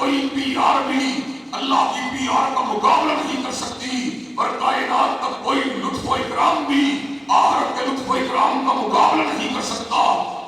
کوئی P R بھی اللہ کی پی آر کا مقابلہ نہیں کر سکتی، اور کائنات کا کوئی لطف و اکرام بھی آخرت کے لطف و اکرام کا مقابلہ نہیں کر سکتا۔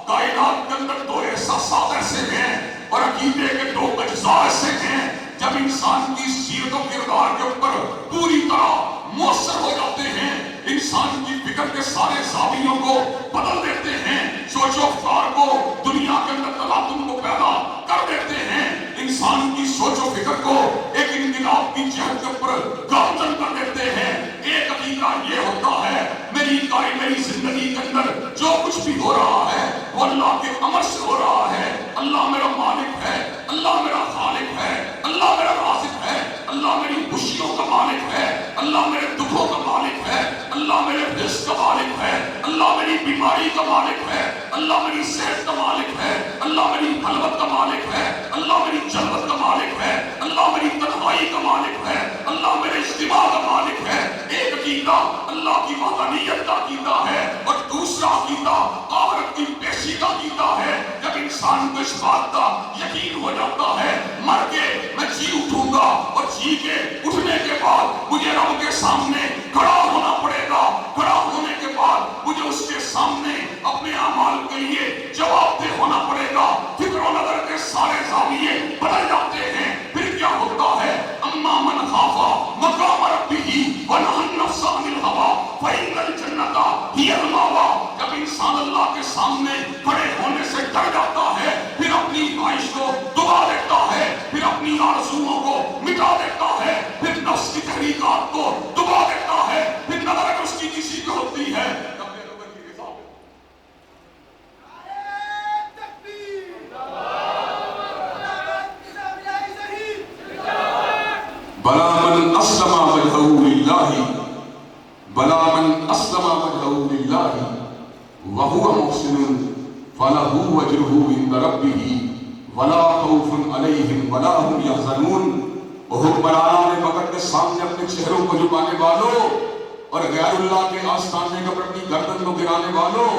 کائنات کے اندر دو احساسات ایسے ہیں اور عقیدے کے دو اجزاء ایسے ہیں، جب انسان کی سیرت و کردار کے اوپر پوری طرح مؤثر ہو جاتے ہیں، انسان کی فکر کے سارے زاویوں کو بدل دیتے ہیں، سوچ و افکار کو دنیا کے اندر تلاطم کو پیدا کر دیتے ہیں، انسان کی سوچ و فکر کو ایک انقلاب کی جہت کے اوپر گامزن کر دیتے ہیں۔ ایک عقیدہ یہ ہوتا ہے میری زندگی کے اندر جو کچھ بھی ہو رہا ہے وہ اللہ کے امر سے ہو رہا ہے، اللہ میرا مالک ہے، اللہ میرا خالق ہے، اللہ میرا رازق ہے، اللہ میری خوشیوں کا مالک ہے، اللہ میرے دکھوں کا مالک ہے، اللہ میرے رزق کا مالک ہے، اللہ میری بیماری کا مالک ہے، اللہ میری صحت کا مالک ہے، اللہ میری حلوت کا مالک ہے، اللہ میری جلوت کا مالک ہے، اللہ میری تنہائی کا مالک ہے، اللہ میرے اجتماع کا مالک ہے۔ ایک عقیدہ اللہ کی وحدانیت کا عقیدہ ہے، اور دوسرا عقیدہ آخرت کی پیشی کا عقیدہ ہے۔ جب انسان کو اس بات کا یقین ہو جاتا ہے مر کے میں جی اٹھوں گا، اور جی کے اٹھنے کے بعد مجھے رب کے سامنے کھڑا ہونا پڑے گا، کھڑا ہونے کے بعد مجھے اس کے سامنے اپنے اعمال کے لیے جواب دہ ہونا پڑے گا۔ فکر و نظر کے سارے زاویے بدل جاتے ہیں۔ پھر کیا ہوتا ہے؟ اما من خاف مقام ربہ ونہى النفس عن الہوى فإن الجنة هي المأوى۔ جب انسان اللہ کے سامنے کھڑے ہونے سے ڈر جاتا ہے، پھر اپنی خواہش کو دبا دیتا ہے، پھر اپنی آرزوؤں کو مٹا دیتا ہے، پھر نفس کی تحریکات کو دبا دیتا ہے، پھر نظر اگر اس کی کسی کو ہوتی ہے بلا من اسلم وجهه لله بلا من اسلم وجهه لله وهو محسن فله اجره عند ربه ولا خوف عليهم ولا هم يحزنون۔ وہ حکمرانان وقت کے سامنے اپنے چہروں کو جھکانے والوں، اور غیر اللہ کے آستانے کے پر اپنی گردن کو گرانے والوں،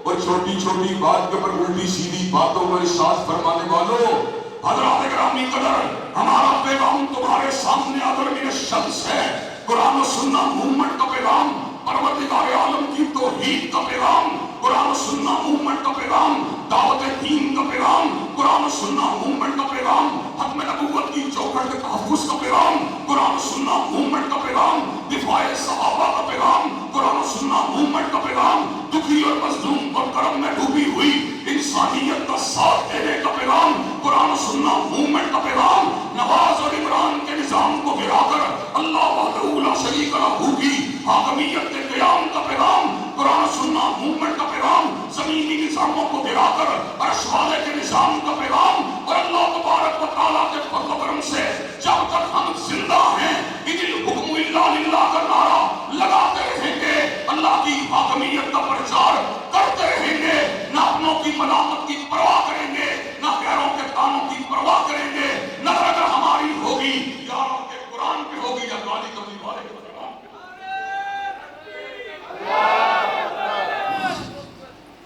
اور چھوٹی چھوٹی بات کے پر الٹی سیدھی باتوں کو ارشاد فرمانے والوں، حضرات گرامی قدر، ہمارا پیغام تمہارے سامنے اگر من الشمس ہے، قرآن و سنہ موومنٹ کا پیغام، پروردگار عالم کی توحید کا پیغام، قرآن و سنہ موومنٹ کا پیغام، دعوت دین کا پیغام، قرآن و سنہ موومنٹ کا پیغام، ختم نبوت کی چوکھٹ کے تحفظ کا پیغام، قرآن و سنہ موومنٹ کا پیغام، دفاع صحابہ کا پیغام، قرآن و سنہ موومنٹ کا پیغام، دکھی اور مظلوم پر کرم میں ڈوبی ہوئی انسانیت کا ساتھ دینے کا پیغام، قرآن و سنہ موومنٹ کا پیغام، نواز اور عمران کے نظام کو گرا کر اللہ وحدہ لا شریک لہ کی حاکمیت کے قیام کا پیغام، قرآن و سنہ موومنٹ کا پیغام، زمینی نظاموں کو گرا کر عرش والے کے نظام کا پیغام، اور اللہ تبارک و تعالیٰ کے فضل و کرم سے جب تک ہم زندہ ہیں ان الحکم الا للہ کا نعرہ لگاتے رہیں گے، اللہ کی حاکمیت کا پرچار کرتے رہیں گے، نہ اپنوں کی ملامت کی پرواہ کریں گے، نہ غیروں کے تانوں کی پرواہ کریں گے، نہ اگر ہماری ہوگی یاروں کے قرآن پہ ہوگی یا گالی کبھی والے کے قرآن پہ۔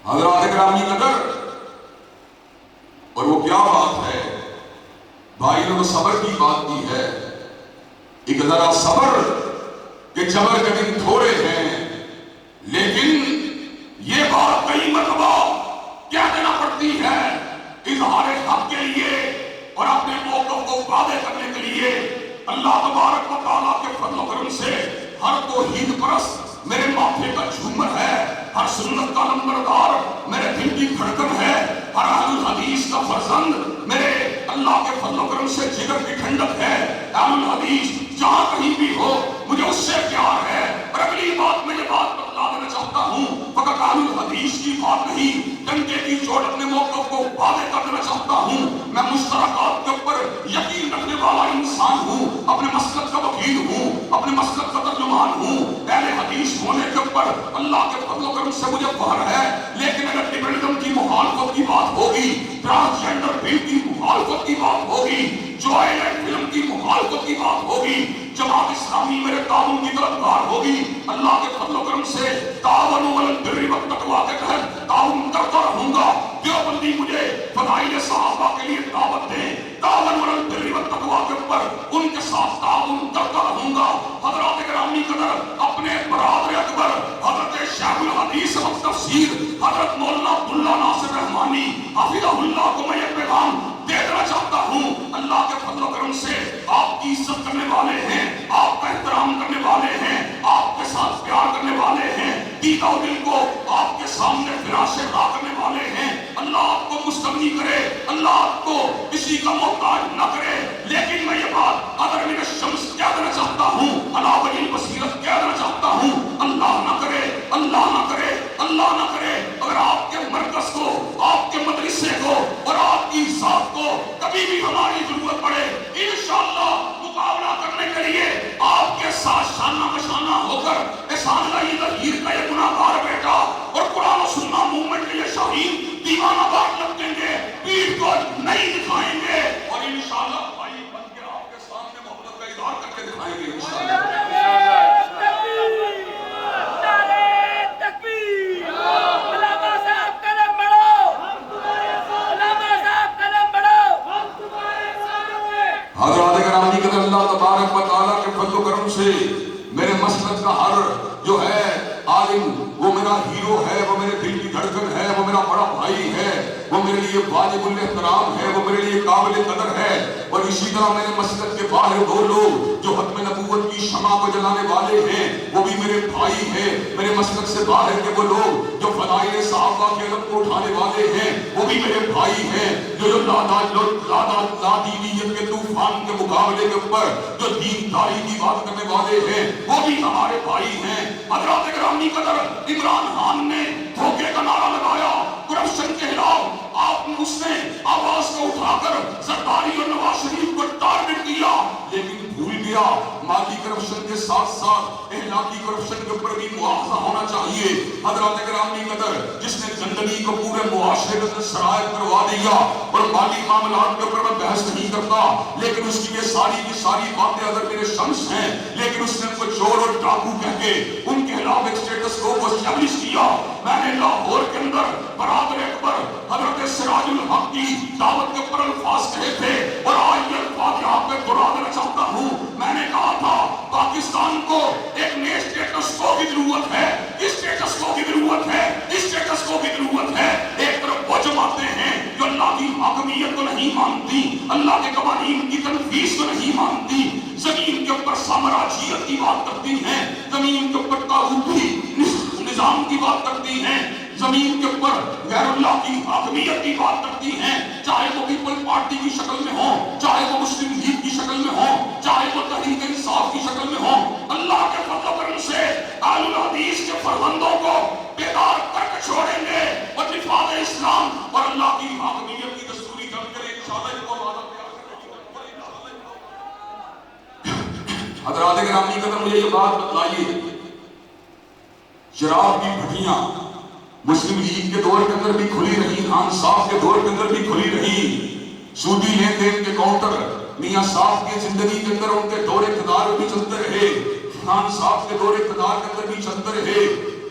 حضرات گرامی قدر، اور وہ کیا بات ہے بھائی نے صبر کی بات کی ہے، ایک ذرا صبر کہ جبر کے دن تھوڑے ہیں، لیکن یہ بات کئی مرتبہ کہہ دینا پڑتی ہے اظہار حق کے لیے اور اپنے موقف کو واضح کرنے کے لیے۔ اللہ تبارک و تعالیٰ کے فضل و کرم سے ہر توحید پرست میرے ماتھے کا جھومر ہے، ہر سنت کا نمبردار میرے دل کی دھڑکن ہے، ہر اہل الحدیث کا فرزند میرے اللہ کے فضل و کرم سے جگر کی ٹھنڈک ہے۔ اہل الحدیث جہاں کہیں بھی ہو مجھے اس سے پیار ہے۔ اور اگلی بات میں یہ بات بتلا دینا چاہتا ہوں، فقط اہل الحدیث کی بات نہیں، ڈنکے کی چوٹ اپنے موقف کو واضح کر دینا چاہتا ہوں۔ میں مشترکات کے اوپر یقین رکھنے والا انسان ہوں، اپنے مسلک کا وکیل ہوں، اپنے مسلک کا ترجمان ہوں۔ اہل حدیث ہونے کے اوپر اللہ کے فضل و کرم سے مجھے فخر ہے، لیکن اگر لبرلزم کی مخالفت کی بات ہوگی، ٹرانسجینڈر بل کی مخالفت کی بات ہوگی، جو آئلینڈ فلم کی مخالفت کی بات ہوگی، جماعت اسلامی میرے تعاون کی طرفدار ہوگی، اللہ کے فضل و کرم سے تعاونوا علی البر والتقویٰ کے تحت تعاون کرتا رہوں گا۔ دیوبندی مجھے فضائل صحابہ کے لیے دعوت دیں، تعاون علی البر والتقوی کے اوپر ان کے ساتھ تعاون کرتا رہوں گا۔ حضرات گرامی قدر، اپنے برادر اکبر حضرت شیخ الحدیث و تفسیر حضرت مولانا عبداللہ ناصر رحمانی حفظہ اللہ کو میں یہ پیغام دے دینا چاہتا ہوں، اللہ کے فضل و کرم سے آپ کی عزت کرنے والے ہیں، آپ کا احترام کرنے والے ہیں، آپ کے ساتھ پیار کرنے والے ہیں، دیدہ و دل کو آپ کے سامنے فراش راہ کرنے والے ہیں۔ اللہ آپ کو مستغنی کرے، اللہ آپ کو کسی کا محتاج نہ کرے، لیکن میں یہ بات اگر میرے شمس کہہ دینا چاہتا ہوں، علی وجہ البصیرت کہہ دینا چاہتا ہوں، اللہ نہ کرے، اللہ نہ کرے، اللہ نہ کرے اگر آپ کے مرکز کو، آپ کے مدرسے کو اور آپ کی ذات کو کبھی بھی ہماری ضرورت پڑے، انشاءاللہ مقابلہ کرنے کے لیے آپ کے ساتھ شانہ بشانہ ہو کر احسان لائی ظہیر کا یہ گناہگار بیٹا اور قرآن و سنہ موومنٹ کے یہ شاہین دیوانہ بات لگیں گے، پیٹھ کو نہیں دکھائیں گے، اور انشاءاللہ بھائی بن کے آپ کے سامنے محبت کا اظہار کر کے دکھائیں گے انشاءاللہ۔ حضرات گرامی قدر، اللہ تبارک و تعالیٰ کے فضل و کرم سے میرے مسلک کا ہر جو ہے عالم وہ میرا ہیرو ہے، وہ میرے دل کی دھڑکن ہے، وہ میرا بڑا بھائی ہے، وہ میرے لیے واجب الاحترام ہے، وہ میرے لیے قابل قدر ہے۔ اور اسی طرح میرے مسجد کے باہر وہ لوگ جو ختم نبوت کی شمع کو جلانے والے ہیں وہ بھی میرے بھائی ہیں۔ میرے مسجد سے باہر کے وہ لوگ جو فضائل صحابہ کے علم کو اٹھانے والے ہیں وہ بھی میرے بھائی ہیں۔ جو لادینیت کے طوفان کے مقابلے کے اوپر جو دینداری کی بات کرنے والے ہیں وہ بھی ہمارے بھائی ہیں۔ حضرات گرامی قدر، عمران خان نے دھوکے کا نعرہ لگایا، کرپشن کے خلاف آپ نے اس نے آواز کو اٹھا کر زرداری اور نواز شریف کو ٹارگٹ کیا، لیکن بھول گیا مالی کرپشن کے ساتھ ساتھ اخلاقی کرپشن کے اوپر بھی مواخذہ ہونا چاہیے۔ حضرات گرامی قدر، جس نے گندگی کو پورے معاشرے میں سرایت کروا دیا، اور مالی معاملات کے اوپر میں بحث نہیں کرتا، لیکن اس کی یہ ساری کی ساری باتیں اگر میرے شمس ہیں، لیکن اس نے ان کو چور اور ڈاکو کہہ کے ان کے خلاف ایک اسٹیٹس کو اسٹیبلش کیا۔ میں نے لاہور کے اندر برادر اکبر حضرت سراج الحق کی دعوت کے اوپر الفاظ کہے تھے، اور آج یہ الفاظ یہاں پہ دہرا دینا چاہتا ہوں۔ میں نے کہا تھا پاکستان کو ایک نئے اسٹیٹس کو کی ضرورت ہے، اسٹیٹس کو کی ضرورت ہے، اسٹیٹس کو کی ضرورت ہے۔ ایک طرف وہ جماعتیں ہیں جو اللہ کی حاکمیت کو نہیں مانتی، اللہ کے قوانین کی تنفیذ کو نہیں مانتی، زمین کے اوپر سامراجیت کی بات کرتی ہیں، زمین کے اوپر طاغوتی نظام کی بات کرتی ہیں، زمین کے اوپر غیر اللہ کی حاکمیت کی بات کرتی ہیں، چاہے وہ پیپل پارٹی کی شکل میں ہو، چاہے وہ مسلم لیگ کی شکل میں ہو، چاہے وہ تحریک انصاف کی شکل میں ہو۔ اللہ کے فضل و کرم سے اہل الحدیث کے فرزندوں کو بیدار کر کے چھوڑیں گے اور نفاذ اسلام اور اللہ کی حاکمیت کی دستوری جنگ کریں انشاءاللہ۔ حضرات گرامی قدر، مجھے یہ بات بتلائیے، شراب کی بھٹیاں مسلم لیگ کے دور کے اندر بھی کھلی رہی، خان صاحب کے دور کے اندر بھی کھلی رہی، سودی لین دین کے کاؤنٹر میاں صاحب کی زندگی کے اندر ان کے دور اقتدار بھی چلتے رہے، خان صاحب کے دور اقتدار کے اندر بھی چلتے رہے۔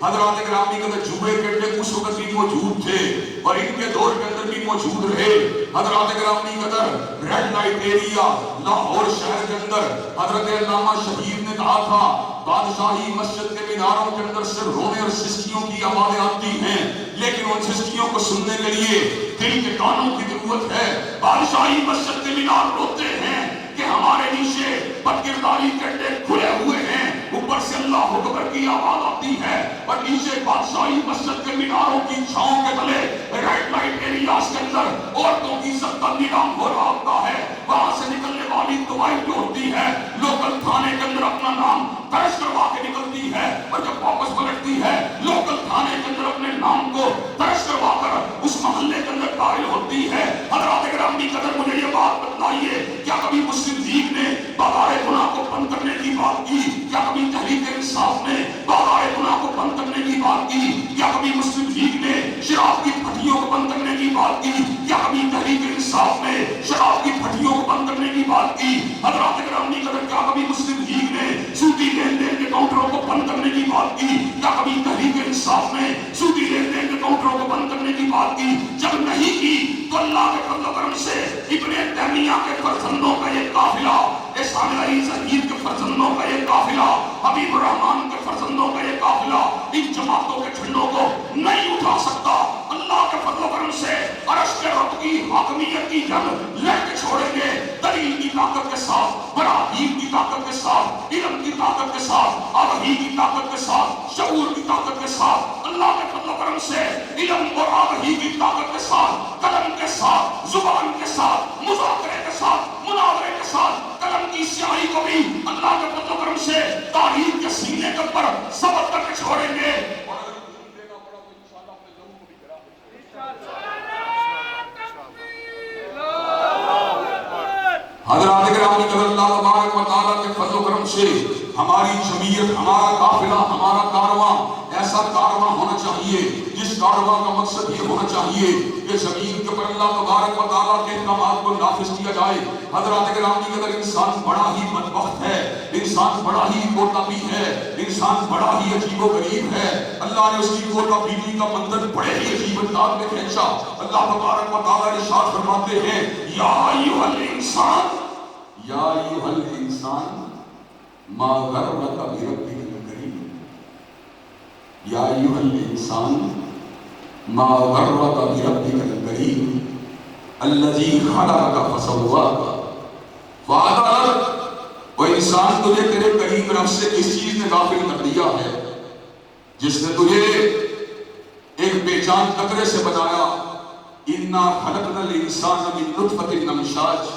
حضرات گرامی کے اندر جوئے کے اڈے اس وقت بھی موجود تھے اور ان کے دور کے اندر بھی موجود رہے۔ حضرات گرامی کے اندر ریڈ لائٹ ایریا لاہور شہر کے اندر حضرت علامہ شہید نے کہا تھا بادشاہی مسجد کے میناروں کے اندر صرف رونے اور سسکیوں کی آوازیں آتی ہیں، لیکن ان سسکیوں کو سننے کے لیے دل کے کانوں کی ضرورت ہے۔ بادشاہی مسجد کے مینار روتے ہیں کہ ہمارے نیچے بدکرداری کے اڈے کھلے ہوئے ہیں، اوپر سے اللہ اکبر کی آواز آتی ہے، اور نیچے بادشاہی مسجد کے میناروں کی چھاؤں کے تلے ریڈ لائٹ ایریاز کے اندر عورتوں کی عزت کا نیلام ہو رہا ہوتا ہے۔ وہاں سے نکلنے والی دعائیں جو ہوتی ہے لوکل تھانے کے اندر اپنا نام درج کروا کے نکلتی ہے، اور جب واپس پلٹتی ہے لوکل تھانے کے اندر اپنے نام کو درج کروا کر اس محلے کے اندر داخل ہوتی ہے۔ حضرات گرامی قدر، مجھے یہ بات بتلائیے، کیا کبھی مسلم لیگ نے بازار گناہ کو بند کرنے کی بات کی؟ کیا کبھی تحریک انصاف نے بازار گناہ کو بند کرنے کی بات کی؟ کیا کبھی مسلم لیگ نے شراب کی بھٹیوں کو بند کرنے کی بات کی؟ کیا کبھی تحریک انصاف نے شراب کی بھٹیوں کو بند کرنے کی بات کی؟ حضرات گرامی قدر، کیا کبھی مسلم لیگ نے سودی لین دین کے کاؤنٹروں کو بند کرنے کی بات کی؟ کیا کبھی تحریک انصاف نے سودی لین دین کے کمپیوٹروں کو بند کرنے کی بات کی، جب نہیں کی تو اللہ کے فضل و کرم سے ابن تیمیہ کے فرزندوں کا یہ قافلہ، احسان علی ظہیر کے فرزندوں کا یہ قافلہ، حبیب الرحمان کے فرزندوں کا یہ قافلہ ان جماعتوں کے جھنڈوں کو نہیں اٹھا سکتا۔ اللہ کے فضل و کرم سے عرش کے رب کی حاکمیت کی جنگ لڑ کے چھوڑیں گے، دلیل کی طاقت کے ساتھ، براہین کی طاقت کے ساتھ، علم کی طاقت کے ساتھ، آگہی کی طاقت کے ساتھ، شعور کی طاقت کے ساتھ، اللہ کے فضل و کرم سے علم اور آگہی کی طاقت کے ساتھ، قلم کے ساتھ، زبان کے ساتھ، مذاکرے کے ساتھ، مناظرے کے ساتھ، قلم کی سیاہی کو بھی اللہ کے فضل و کرم سے تاریخ کے سینے کے اوپر ثبت کر کے چھوڑیں گے۔ حضرات گرامی اگر اللہ تبارک و تعالیٰ کے فضل و کرم سے ہماری جمعیت، ہمارا قافلہ، ہمارا کارواں ایسا کارواں ہونا چاہیے جس کارواں کا مقصد یہ ہونا چاہیے کہ زمین کے پر اللہ تبارک و تعالیٰ کے احکامات کو نافذ کیا جائے۔ حضرات گرامی اگر انسان بڑا ہی بدبخت ہے، انسان بڑا ہی کوتاہی ہے، انسان بڑا ہی عجیب و غریب ہے، اللہ نے اس کی کوتاہی کا بندھن بڑے ہی عجیب انداز میں کھینچا۔ اللہ تبارک و تعالیٰ ارشاد فرماتے ہیں یا ایھا الانسان، یا ایھا الانسان ما غرک بربک الکریم، یا ایھا الانسان ما غرک بربک الکریم الذی خلقک فسواک فعدلک۔ وہ انسان تجھے تیرے کریم رب سے کس چیز نے غافل کر دیا ہے جس نے تجھے ایک بے جان قطرے سے بنایا۔ انا خلقنا الانسان من نطفۃ امشاج،